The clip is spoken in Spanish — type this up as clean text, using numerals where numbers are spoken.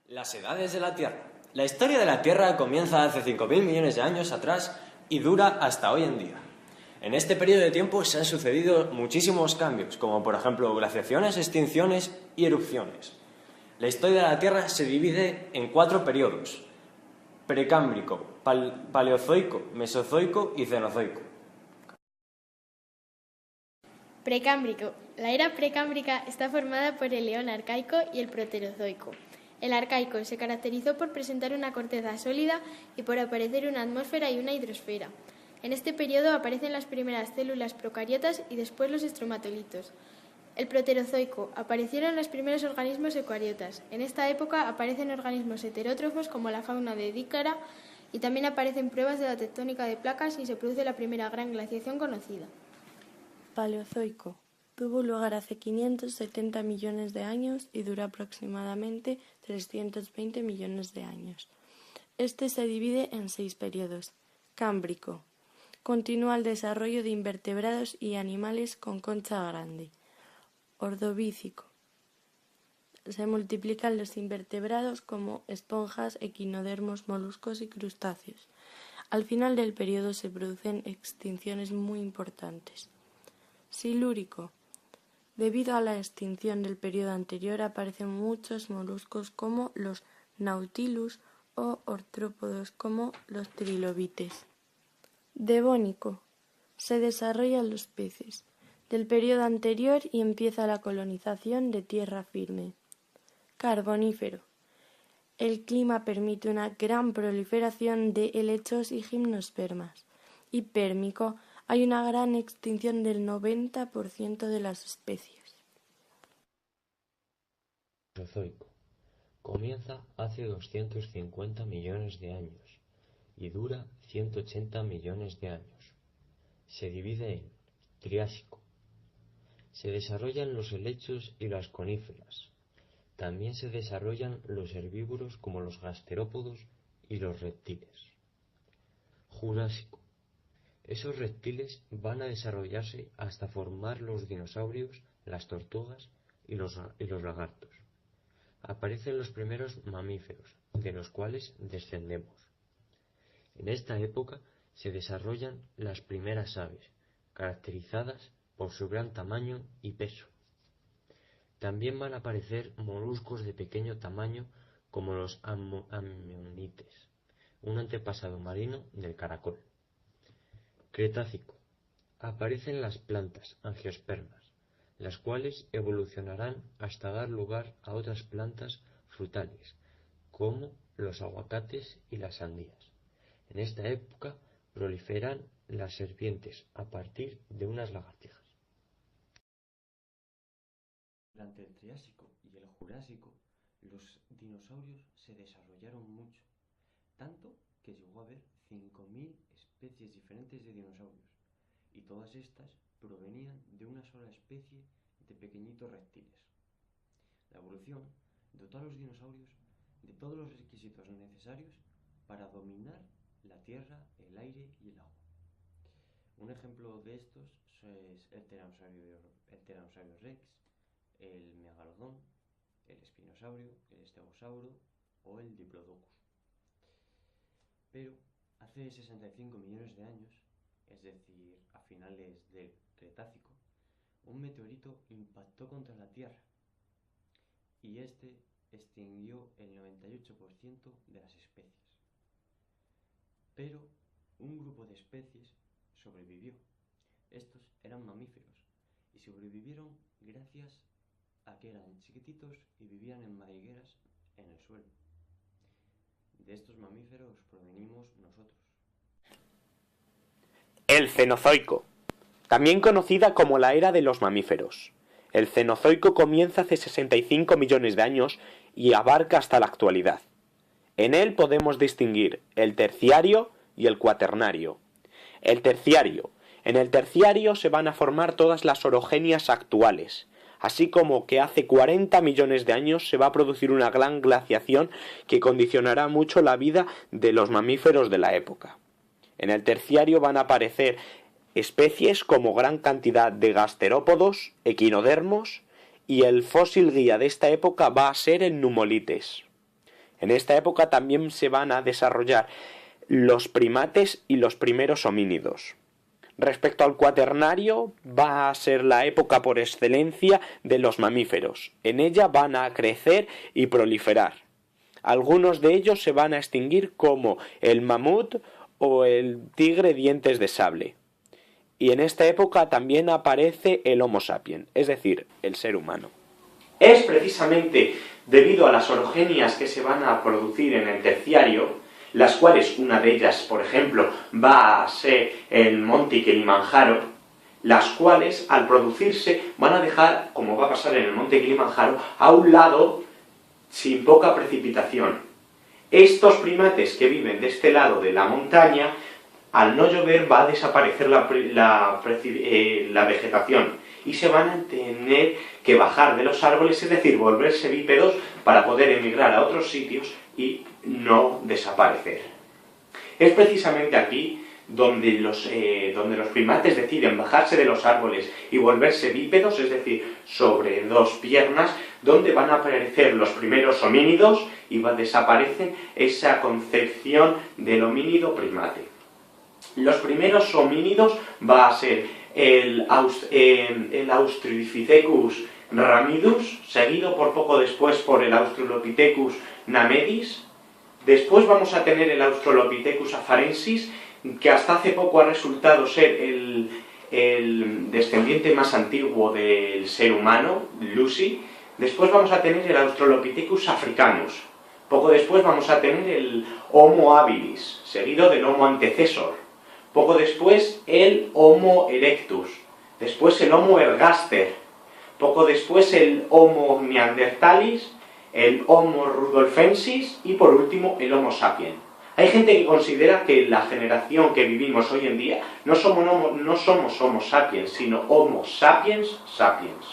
Las edades de la Tierra. La historia de la Tierra comienza hace 5.000 millones de años atrás y dura hasta hoy en día. En este periodo de tiempo se han sucedido muchísimos cambios, como por ejemplo glaciaciones, extinciones y erupciones. La historia de la Tierra se divide en 4 periodos: precámbrico, paleozoico, mesozoico y cenozoico. Precámbrico. La era precámbrica está formada por el Eón arcaico y el Proterozoico. El arcaico se caracterizó por presentar una corteza sólida y por aparecer una atmósfera y una hidrosfera. En este periodo aparecen las primeras células procariotas y después los estromatolitos. El Proterozoico. Aparecieron los primeros organismos eucariotas. En esta época aparecen organismos heterótrofos como la fauna de Dícara y también aparecen pruebas de la tectónica de placas y se produce la primera gran glaciación conocida. Paleozoico. Tuvo lugar hace 570 millones de años y dura aproximadamente 320 millones de años. Este se divide en 6 periodos. Cámbrico. Continúa el desarrollo de invertebrados y animales con concha grande. Ordovícico. Se multiplican los invertebrados como esponjas, equinodermos, moluscos y crustáceos. Al final del periodo se producen extinciones muy importantes. Silúrico. Debido a la extinción del periodo anterior aparecen muchos moluscos como los nautilus o artrópodos como los trilobites. Devónico. Se desarrollan los peces del periodo anterior y empieza la colonización de tierra firme. Carbonífero. El clima permite una gran proliferación de helechos y gimnospermas. Y pérmico. Hay una gran extinción del 90% de las especies. Mesozoico. Comienza hace 250 millones de años y dura 180 millones de años. Se divide en Triásico. Se desarrollan los helechos y las coníferas. También se desarrollan los herbívoros como los gasterópodos y los reptiles. Jurásico. Esos reptiles van a desarrollarse hasta formar los dinosaurios, las tortugas y los lagartos. Aparecen los primeros mamíferos, de los cuales descendemos. En esta época se desarrollan las primeras aves, caracterizadas por su gran tamaño y peso. También van a aparecer moluscos de pequeño tamaño como los amnionites, un antepasado marino del caracol. Cretácico. Aparecen las plantas angiospermas, las cuales evolucionarán hasta dar lugar a otras plantas frutales, como los aguacates y las sandías. En esta época proliferan las serpientes a partir de unas lagartijas. Durante el Triásico y el Jurásico, los dinosaurios se desarrollaron mucho, tanto que llegó a haber 5.000 especies diferentes de dinosaurios, y todas estas provenían de una sola especie de pequeñitos reptiles. La evolución dotó a los dinosaurios de todos los requisitos necesarios para dominar la tierra, el aire y el agua. Un ejemplo de estos es el Tiranosaurio Rex, el Megalodón, el Espinosaurio, el Stegosauro o el Diplodocus. Pero hace 65 millones de años, es decir, a finales del Cretácico, un meteorito impactó contra la Tierra y este extinguió el 98% de las especies. Pero un grupo de especies sobrevivió. Estos eran mamíferos y sobrevivieron gracias a que eran chiquititos y vivían en madrigueras en el suelo. De estos mamíferos provenimos nosotros. El Cenozoico, también conocida como la era de los mamíferos. El Cenozoico comienza hace 65 millones de años y abarca hasta la actualidad. En él podemos distinguir el terciario y el cuaternario. El terciario. En el terciario se van a formar todas las orogenias actuales, así como que hace 40 millones de años se va a producir una gran glaciación que condicionará mucho la vida de los mamíferos de la época. En el terciario van a aparecer especies como gran cantidad de gasterópodos, equinodermos, y el fósil guía de esta época va a ser el Numolites. En esta época también se van a desarrollar los primates y los primeros homínidos. Respecto al Cuaternario, va a ser la época por excelencia de los mamíferos. En ella van a crecer y proliferar. Algunos de ellos se van a extinguir, como el mamut o el tigre dientes de sable. Y en esta época también aparece el Homo sapiens, es decir, el ser humano. Es precisamente debido a las orogenias que se van a producir en el Terciario, las cuales una de ellas, por ejemplo, va a ser el monte Kilimanjaro, las cuales al producirse van a dejar, como va a pasar en el monte Kilimanjaro, a un lado sin poca precipitación. Estos primates que viven de este lado de la montaña, al no llover va a desaparecer la vegetación y se van a tener que bajar de los árboles, es decir, volverse bípedos para poder emigrar a otros sitios y no desaparecer. Es precisamente aquí donde los primates deciden bajarse de los árboles y volverse bípedos, es decir, sobre dos piernas, donde van a aparecer los primeros homínidos y desaparece esa concepción del homínido primate. Los primeros homínidos va a ser el Australopithecus ramidus, seguido por poco después por el Australopithecus namedis. Después vamos a tener el Australopithecus afarensis, que hasta hace poco ha resultado ser el descendiente más antiguo del ser humano, Lucy. Después vamos a tener el Australopithecus africanus. Poco después vamos a tener el Homo habilis, seguido del Homo antecessor. Poco después el Homo erectus. Después el Homo ergaster. Poco después el Homo neanderthalis, el Homo rudolfensis y por último el Homo sapiens. Hay gente que considera que la generación que vivimos hoy en día no somos Homo sapiens, sino Homo sapiens sapiens.